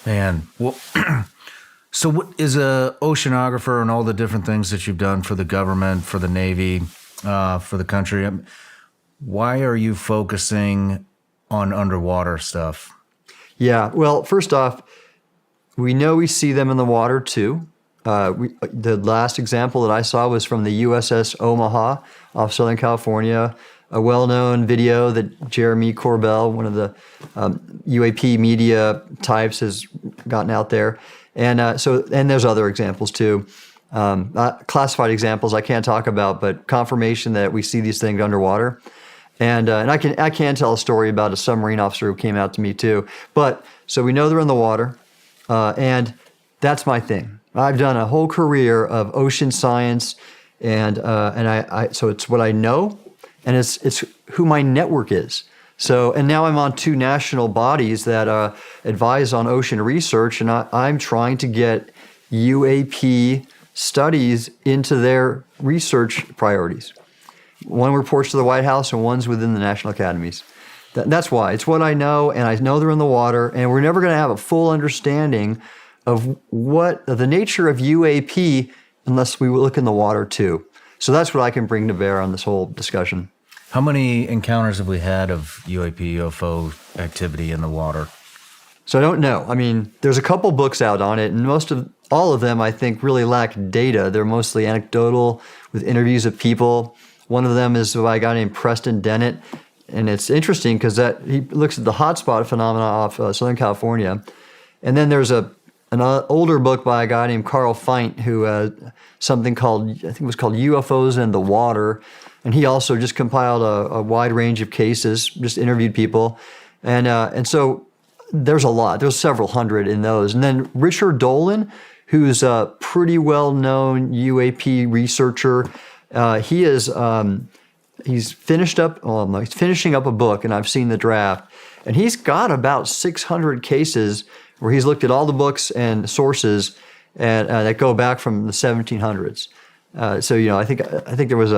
Man, well, so what is a oceanographer and all the different things that you've done for the government, for the Navy, for the country? Why are you focusing on underwater stuff? Yeah, well, first off, we know we see them in the water too. The last example that I saw was from the USS Omaha off Southern California, a well-known video that Jeremy Corbell, one of the UAP media types, has gotten out there. And and there's other examples too. Classified examples I can't talk about, but confirmation that we see these things underwater. And I can tell a story about a submarine officer who came out to me too. But so we know they're in the water, and that's my thing. I've done a whole career of ocean science, and so it's what I know, and it's who my network is. So, and now I'm on two national bodies that advise on ocean research, and I'm trying to get UAP studies into their research priorities. One reports to the White House and one's within the national academies. That's why. It's what I know, and I know they're in the water, and we're never going to have a full understanding of what the nature of UAP unless we look in the water too. So that's what I can bring to bear on this whole discussion. How many encounters have we had of UAP, UFO activity in the water? So I don't know. I mean, there's a couple books out on it, and all of them, I think, really lack data. They're mostly anecdotal with interviews of people. One of them is by a guy named Preston Dennett, and it's interesting because he looks at the hotspot phenomena off Southern California. And then there's an older book by a guy named Carl Feint who something called, I think it was called UFOs in the Water. And he also just compiled a wide range of cases, just interviewed people. And so there's a lot. There's several hundred in those. And then Richard Dolan, who's a pretty well-known UAP researcher, he's finishing up a book, and I've seen the draft. And he's got about 600 cases where he's looked at all the books and sources that go back from the 1700s. So I think there was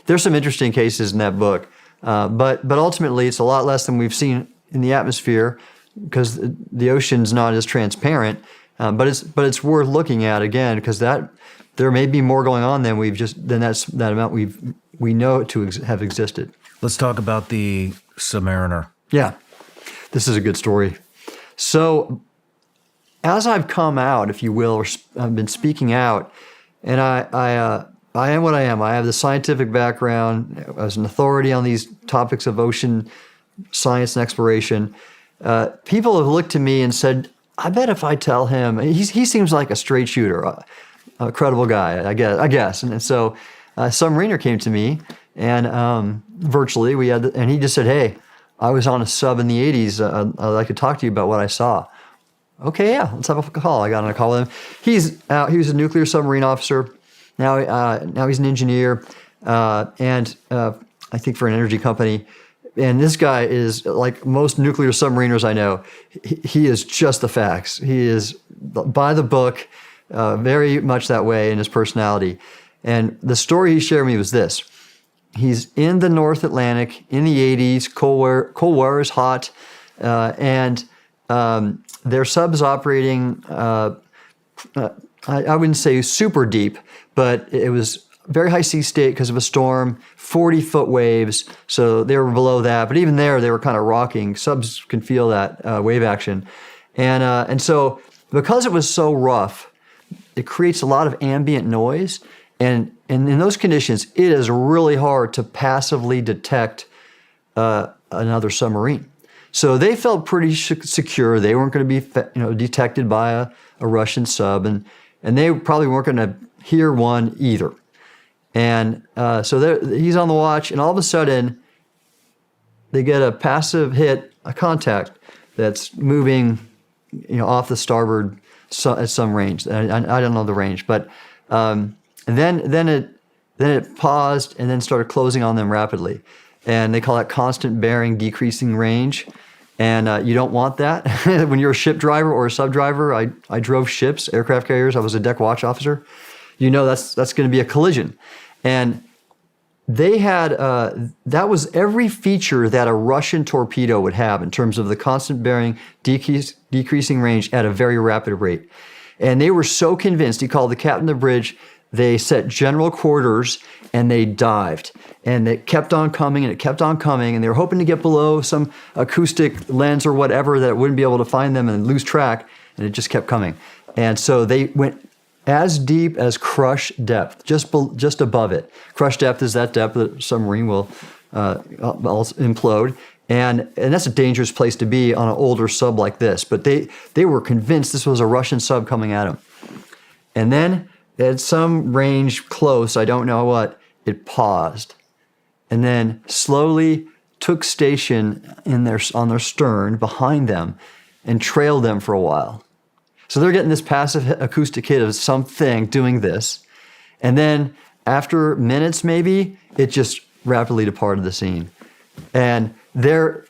there's some interesting cases in that book, but ultimately it's a lot less than we've seen in the atmosphere because the ocean's not as transparent. But it's worth looking at again because there may be more going on than that amount we know to have existed. Let's talk about the Submariner. Yeah, this is a good story. So as I've come out, if you will, or I've been speaking out, and I am what I am. I have the scientific background as an authority on these topics of ocean science and exploration. People have looked to me and said, I bet if I tell him, he seems like a straight shooter, a credible guy, I guess. And so Submariner came to me, and virtually and he just said, hey, I was on a sub in the 80s. I'd like to talk to you about what I saw. Okay, yeah, let's have a call. I got on a call with him. He was a nuclear submarine officer. Now he's an engineer, and I think for an energy company. And this guy is like most nuclear submariners I know. He is just the facts. He is by the book, very much that way in his personality. And the story he shared with me was this. He's in the North Atlantic in the 80s. Cold War is hot, and their sub's operating, I wouldn't say super deep, but it was very high sea state because of a storm, 40-foot waves, so they were below that. But even there, they were kind of rocking. Subs can feel that wave action. And so because it was so rough, it creates a lot of ambient noise. And in those conditions, it is really hard to passively detect another submarine. So they felt pretty secure. They weren't going to be detected by a Russian sub, and they probably weren't going to hear one either. And so he's on the watch, and all of a sudden, they get a passive hit, a contact that's moving, off the starboard at some range. I don't know the range, but and then it paused and then started closing on them rapidly, and they call that constant bearing decreasing range. And you don't want that when you're a ship driver or a sub driver. I drove ships, aircraft carriers. I was a deck watch officer. That's going to be a collision. And they had, that was every feature that a Russian torpedo would have in terms of the constant bearing, decreasing range at a very rapid rate. And they were so convinced, he called the captain of the bridge, they set general quarters and they dived. And it kept on coming and it kept on coming. And they were hoping to get below some acoustic lens or whatever that wouldn't be able to find them and lose track. And it just kept coming. And so they went as deep as crush depth, just above it. Crush depth is that depth that a submarine will implode. And that's a dangerous place to be on an older sub like this. But they were convinced this was a Russian sub coming at them. And then at some range close, I don't know what, it paused. And then slowly took station on their stern behind them and trailed them for a while. So they're getting this passive acoustic hit of something doing this. And then after minutes maybe, it just rapidly departed the scene. And they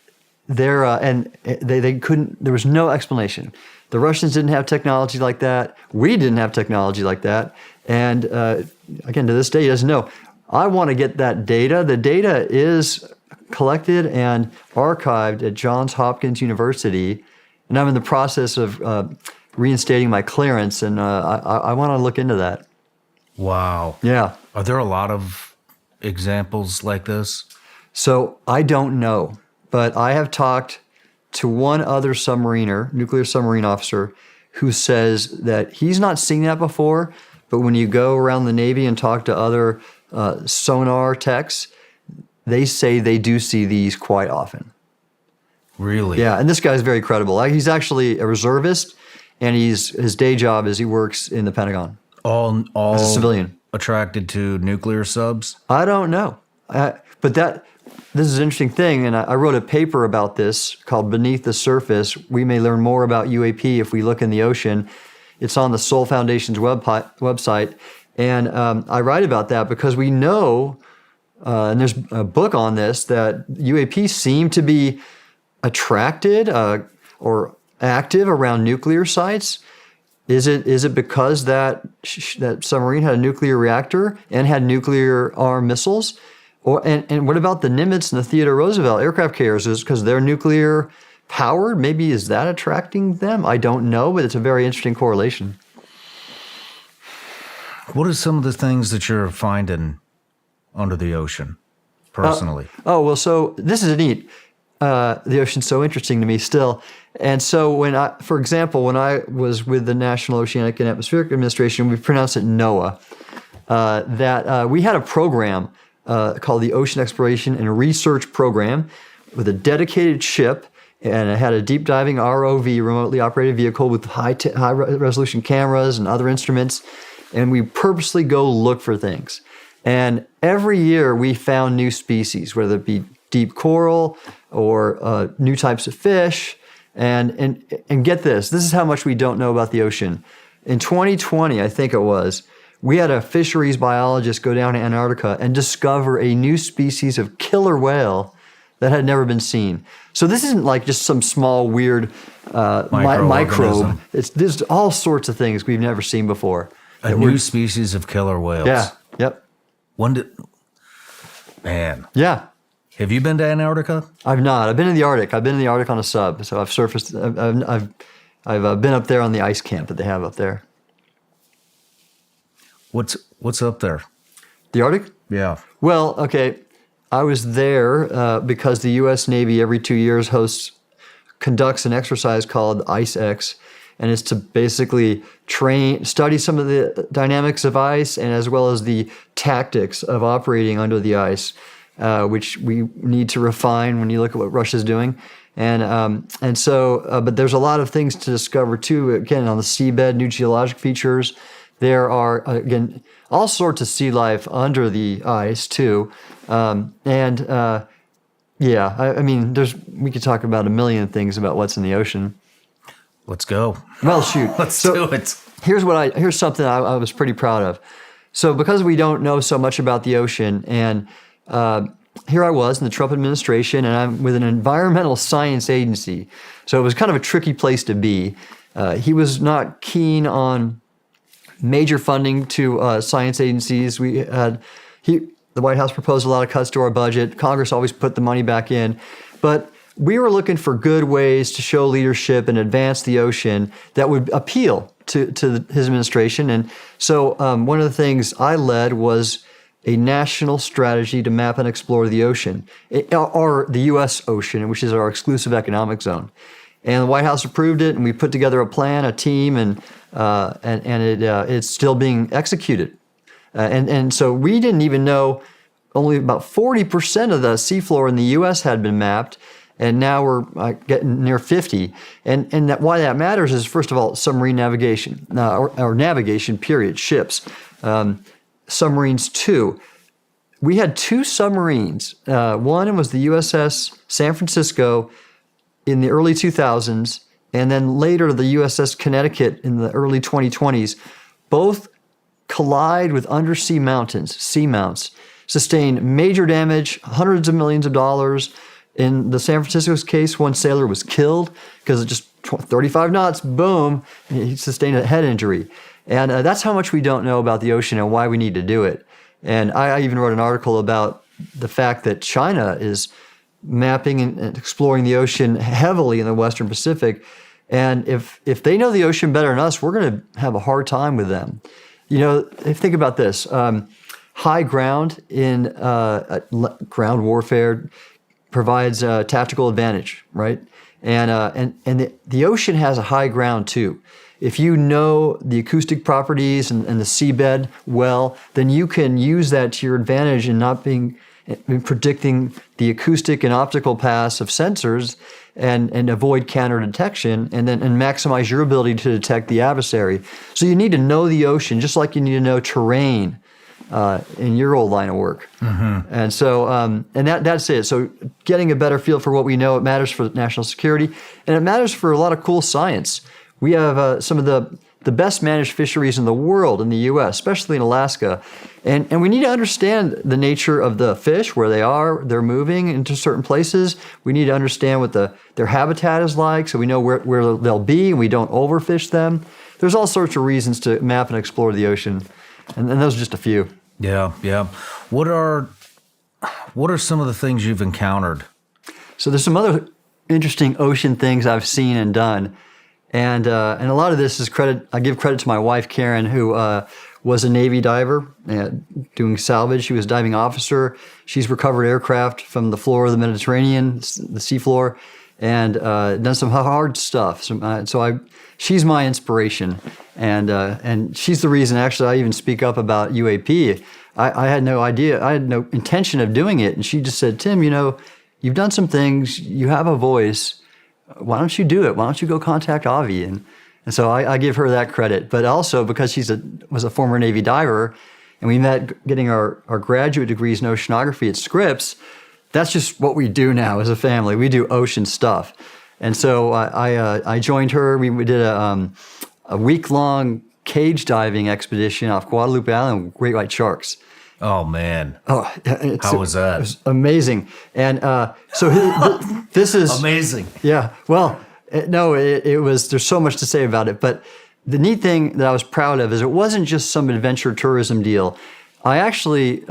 couldn't, there was no explanation. The Russians didn't have technology like that. We didn't have technology like that. And again, to this day, he doesn't know. I want to get that data. The data is collected and archived at Johns Hopkins University. And I'm in the process of reinstating my clearance, and I want to look into that. Wow. Yeah. Are there a lot of examples like this? So I don't know, but I have talked to one other submariner, nuclear submarine officer, who says that he's not seen that before, but when you go around the Navy and talk to other sonar techs, they say they do see these quite often. Really? Yeah, and this guy's very credible. He's actually a reservist, and his day job is he works in the Pentagon. All as a civilian. Attracted to nuclear subs? I don't know. But this is an interesting thing, and I wrote a paper about this called Beneath the Surface. We may learn more about UAP if we look in the ocean. It's on the Sol Foundation's website, and I write about that because we know, and there's a book on this, that UAP seem to be attracted or active around nuclear sites. Is it because that submarine had a nuclear reactor and had nuclear armed missiles? And what about the Nimitz and the Theodore Roosevelt aircraft carriers? Is because they're nuclear powered? Maybe is that attracting them? I don't know, but it's a very interesting correlation. What are some of the things that you're finding under the ocean, personally? So this is neat. The ocean's so interesting to me still. And so for example, when I was with the National Oceanic and Atmospheric Administration, we pronounced it NOAA, we had a program called the Ocean Exploration and Research Program with a dedicated ship, and it had a deep diving ROV, remotely operated vehicle, with high resolution cameras and other instruments. And we purposely go look for things. And every year we found new species, whether it be deep coral or new types of fish. And get this is how much we don't know about the ocean. In 2020, I think it was, we had a fisheries biologist go down to Antarctica and discover a new species of killer whale that had never been seen. So this isn't like just some small, weird microbe. There's all sorts of things we've never seen before. A new species of killer whales. Yeah, yep. Man. Yeah. Have you been to Antarctica? I've not. I've been in the Arctic. I've been in the Arctic on a sub. So I've surfaced. I've been up there on the ice camp that they have up there. What's up there? The Arctic? Yeah. Well, okay. I was there because the U.S. Navy every 2 years conducts an exercise called ICE-X, and it's to basically study some of the dynamics of ice and as well as the tactics of operating under the ice, which we need to refine when you look at what Russia's doing. But there's a lot of things to discover too. Again, on the seabed, new geologic features. There are, again, all sorts of sea life under the ice too. I mean, we could talk about a million things about what's in the ocean. Let's go. Well, shoot. Let's do it. Here's something I was pretty proud of. So because we don't know so much about the ocean, and here I was in the Trump administration, and I'm with an environmental science agency. So it was kind of a tricky place to be. He was not keen on major funding to science agencies. The White House proposed a lot of cuts to our budget. Congress always put the money back in. But we were looking for good ways to show leadership and advance the ocean that would appeal to his administration. And so one of the things I led was a national strategy to map and explore the ocean, or the U.S. ocean, which is our exclusive economic zone. And the White House approved it, and we put together a plan, a team, and it's still being executed. And so we didn't even know only about 40% of the seafloor in the U.S. had been mapped, and now we're getting near 50. And why that matters is, first of all, submarine navigation, or navigation, period, ships. Submarines, too. We had 2 submarines. One was the USS San Francisco in the early 2000s, and then later the USS Connecticut in the early 2020s. Both collide with undersea mountains, seamounts, sustained major damage, hundreds of millions of dollars. In the San Francisco's case, one sailor was killed because of just 35 knots, boom, he sustained a head injury. And that's how much we don't know about the ocean and why we need to do it. And I even wrote an article about the fact that China is mapping and exploring the ocean heavily in the Western Pacific. And if they know the ocean better than us, we're going to have a hard time with them. You know, think about this. High ground in ground warfare provides a tactical advantage, right? And the ocean has a high ground too. If you know the acoustic properties and the seabed well, then you can use that to your advantage in predicting the acoustic and optical paths of sensors and avoid counter detection and maximize your ability to detect the adversary. So you need to know the ocean just like you need to know terrain in your old line of work. Mm-hmm. And so that's it. So getting a better feel for what we know, it matters for national security, and it matters for a lot of cool science. We have some of the best managed fisheries in the world in the U.S., especially in Alaska. And we need to understand the nature of the fish, where they're moving into certain places. We need to understand what their habitat is like so we know where they'll be and we don't overfish them. There's all sorts of reasons to map and explore the ocean. And those are just a few. Yeah. What are some of the things you've encountered? So there's some other interesting ocean things I've seen and done. And a lot of this is credit. I give credit to my wife, Karen, who was a Navy diver doing salvage. She was a diving officer. She's recovered aircraft from the floor of the Mediterranean, the seafloor, and done some hard stuff. She's my inspiration, and she's the reason. Actually, I even speak up about UAP. I had no idea. I had no intention of doing it, and she just said, "Tim, you've done some things. You have a voice. Why don't you do it? Why don't you go contact Avi?" And so I give her that credit. But also because was a former Navy diver, and we met getting our graduate degrees in oceanography at Scripps, that's just what we do now as a family. We do ocean stuff. And so I joined her. We did a week-long cage diving expedition off Guadalupe Island with great white sharks. Oh, man. Oh, how was that? It was amazing. And this is... Amazing. Yeah. Well, it was, there's so much to say about it. But the neat thing that I was proud of is it wasn't just some adventure tourism deal. I actually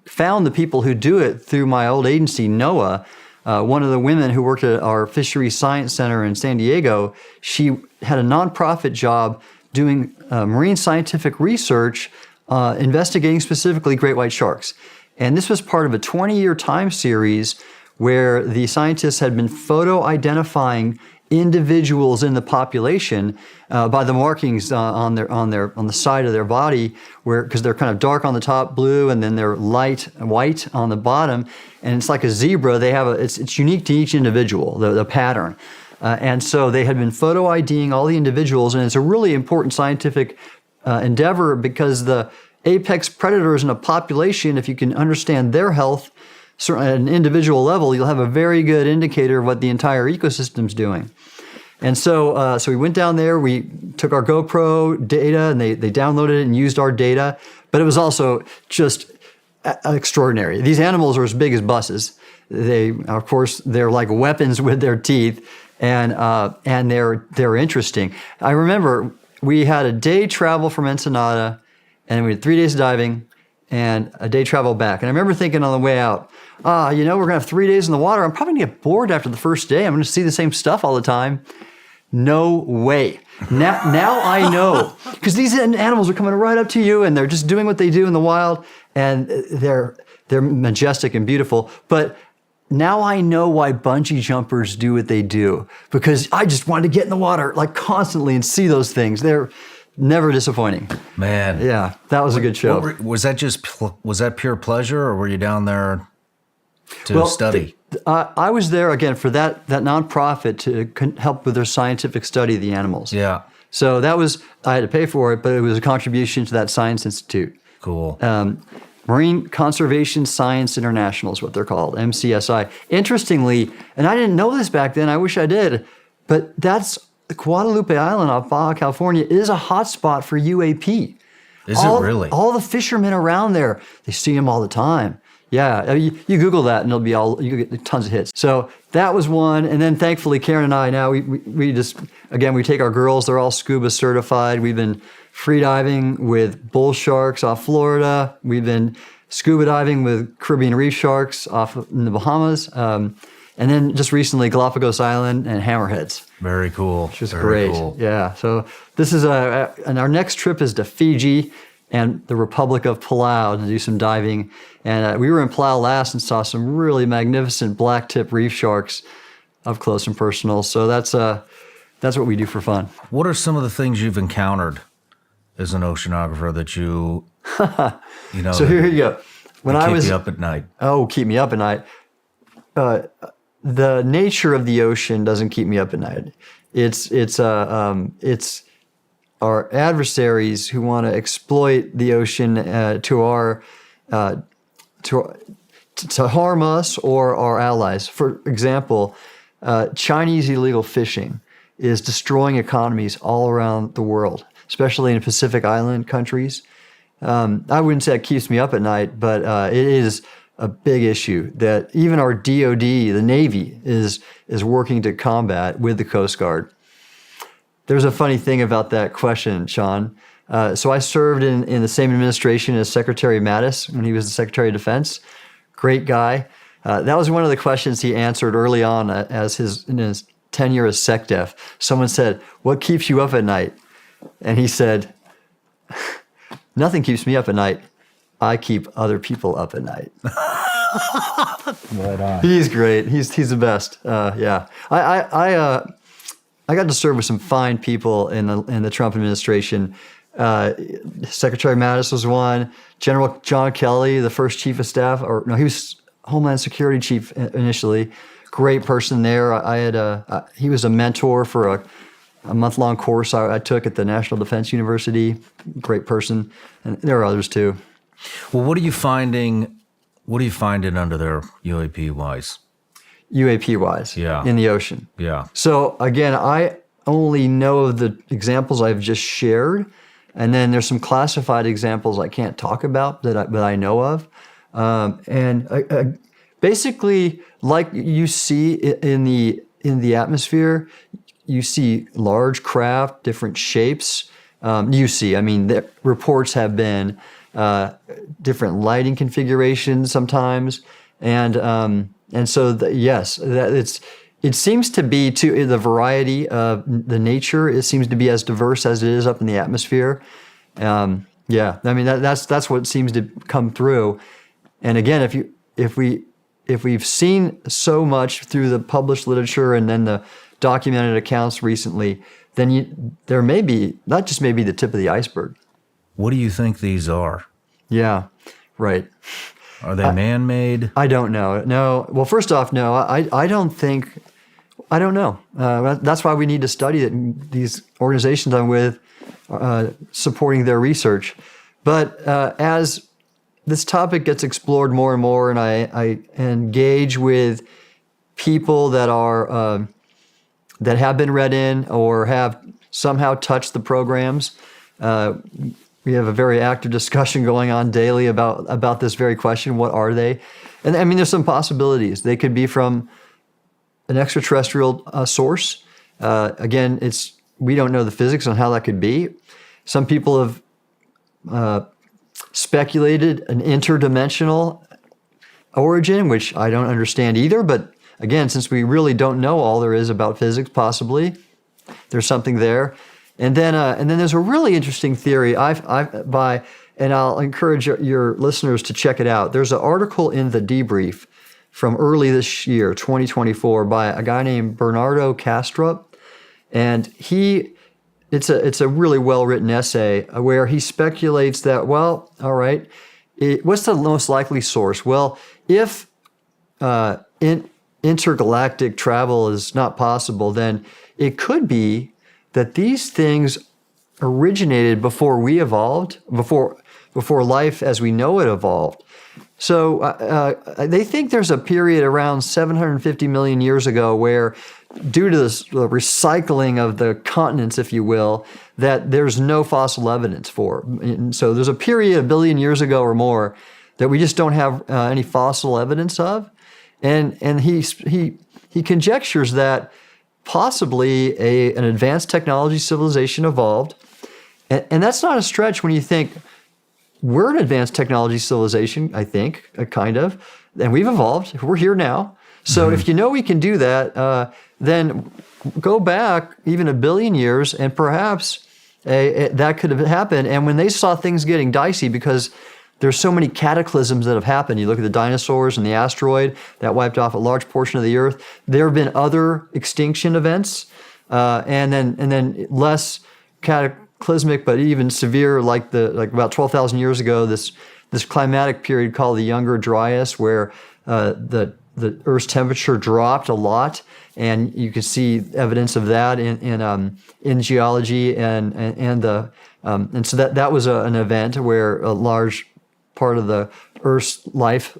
found the people who do it through my old agency, NOAA. One of the women who worked at our Fisheries Science Center in San Diego, she had a nonprofit job doing marine scientific research investigating specifically great white sharks. And this was part of a 20-year time series where the scientists had been photo-identifying individuals in the population by the markings on the side of their body, because they're kind of dark on the top, blue, and then they're light white on the bottom. And it's like a zebra. They have it's unique to each individual, the pattern. And so they had been photo IDing all the individuals, and it's a really important scientific endeavor because the apex predators in a population, if you can understand their health certainly at an individual level, you'll have a very good indicator of what the entire ecosystem's doing. And so we went down there, we took our GoPro data, and they downloaded it and used our data. But it was also just extraordinary. These animals are as big as buses. Of course, they're like weapons with their teeth, and they're interesting. I remember we had a day travel from Ensenada, and we had 3 days diving, and a day travel back. And I remember thinking on the way out, we're going to have 3 days in the water. I'm probably going to get bored after the first day. I'm going to see the same stuff all the time. No way. Now I know, because these animals are coming right up to you and they're just doing what they do in the wild, and they're majestic and beautiful. But now I know why bungee jumpers do what they do, because I just wanted to get in the water like constantly and see those things. They're never disappointing. Man. Yeah, that was a good show. Was that pure pleasure, or were you down there to study? I was there, again, for that nonprofit to help with their scientific study of the animals. Yeah. So I had to pay for it, but it was a contribution to that science institute. Cool. Marine Conservation Science International is what they're called, MCSI. Interestingly, and I didn't know this back then, I wish I did, but that's Guadalupe Island off Baja California is a hotspot for UAP. Is it really? All the fishermen around there, they see them all the time. Yeah, you Google that and you get tons of hits. So that was one, and then thankfully Karen and I now we just, again, we take our girls, they're all scuba certified. We've been free diving with bull sharks off Florida. We've been scuba diving with Caribbean reef sharks off in the Bahamas. And then just recently Galapagos Island and hammerheads. Very cool. Which is great. Cool. Yeah. So this is and our next trip is to Fiji and the Republic of Palau to do some diving. And we were in Palau last and saw some really magnificent black tip reef sharks up close and personal. So that's what we do for fun. What are some of the things you've encountered as an oceanographer that you know? So here you go. When I was keep you up at night. Oh, keep me up at night. The nature of the ocean doesn't keep me up at night. It's our adversaries who want to exploit the ocean to harm us or our allies. For example, Chinese illegal fishing is destroying economies all around the world, especially in Pacific Island countries. I wouldn't say it keeps me up at night, but it is a big issue that even our DoD, the Navy, is working to combat with the Coast Guard. There's a funny thing about that question, Shawn. So I served in the same administration as Secretary Mattis when he was the Secretary of Defense. Great guy. That was one of the questions he answered early on in his tenure as SecDef. Someone said, "What keeps you up at night?" And he said, "Nothing keeps me up at night. I keep other people up at night." Right on. He's great. He's the best. Yeah. I got to serve with some fine people in the Trump administration. Secretary Mattis was one. General John Kelly, the first chief of staff, he was Homeland Security chief initially. Great person there. He was a mentor for a month-long course I took at the National Defense University. Great person. And there are others too. Well, what are you finding under there UAP-wise? UAP-wise, yeah, in the ocean. Yeah. So again, I only know of the examples I've just shared, and then there's some classified examples I can't talk about that I know of. Basically, like you see in the atmosphere, you see large craft, different shapes. The reports have been different lighting configurations sometimes, and so yes, it seems to be too the variety of the nature. It seems to be as diverse as it is up in the atmosphere. Yeah, I mean that's what seems to come through. And again, if we've seen so much through the published literature and then the documented accounts recently, then there may be not just maybe the tip of the iceberg. What do you think these are? Yeah, right. Are they man-made? I don't know. No. Well, first off, no. I don't know. That's why we need to study it. And these organizations I'm with, supporting their research. But as this topic gets explored more and more, and I engage with people that are that have been read in or have somehow touched the programs. We have a very active discussion going on daily about this very question. What are they? And I mean, there's some possibilities. They could be from an extraterrestrial source. Again, we don't know the physics on how that could be. Some people have speculated an interdimensional origin, which I don't understand either. But again, since we really don't know all there is about physics, possibly there's something there. And then there's a really interesting theory and I'll encourage your listeners to check it out. There's an article in The Debrief from early this year, 2024, by a guy named Bernardo Kastrup, and it's a really well-written essay where he speculates that, well, all right, what's the most likely source? Well, if intergalactic travel is not possible, then it could be that these things originated before we evolved, before life as we know it evolved. So they think there's a period around 750 million years ago where, due to the recycling of the continents, if you will, that there's no fossil evidence for. And so there's a period a billion years ago or more that we just don't have any fossil evidence of. And he conjectures that possibly an advanced technology civilization evolved. And that's not a stretch when you think we're an advanced technology civilization, I think, kind of, and we've evolved. We're here now. So if you know we can do that, then go back even a billion years and perhaps that could have happened. And when they saw things getting dicey, because there's so many cataclysms that have happened. You look at the dinosaurs and the asteroid that wiped off a large portion of the Earth. There have been other extinction events, and then less cataclysmic, but even severe, like about 12,000 years ago. This climatic period called the Younger Dryas, where the Earth's temperature dropped a lot, and you can see evidence of that in geology and so that was an event where a large part of the Earth's life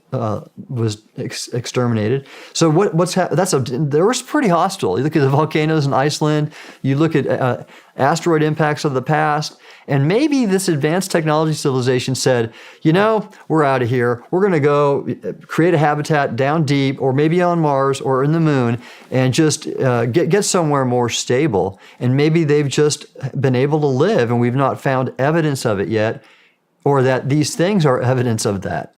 was exterminated. So what's happened? The Earth's pretty hostile. You look at the volcanoes in Iceland. You look at asteroid impacts of the past, and maybe this advanced technology civilization said, we're out of here. We're going to go create a habitat down deep, or maybe on Mars or in the moon, and just get somewhere more stable. And maybe they've just been able to live, and we've not found evidence of it yet, or that these things are evidence of that.